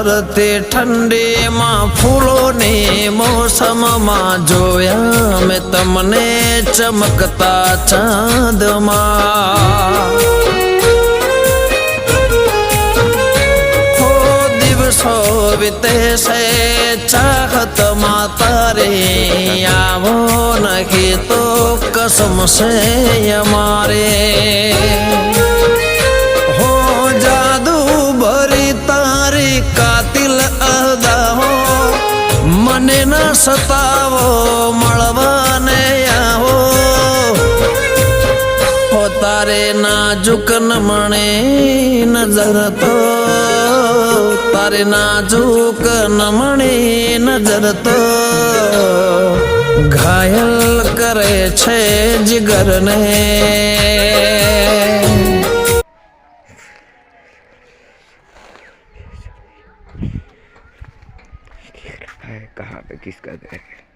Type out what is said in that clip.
ધરતી ઠંડીમાં ફૂલોની મોસમમાં જોયા મેં તમને ચમકતા ચાંદમાં દિવસો વીતે છે ચાહતમાં તારી આવો નહીં તો કસમ છે અમારે હો જાદુ ભરી તારી કાતિલ અદાઓ મને ન સતાવો મળવાને આવો હો તારે નાજુક નમણે નજર તો તારે નાજુક નમણી નજર તો ઘાયલ કરે છે जिगरने है कहाँ पे किसका घर है।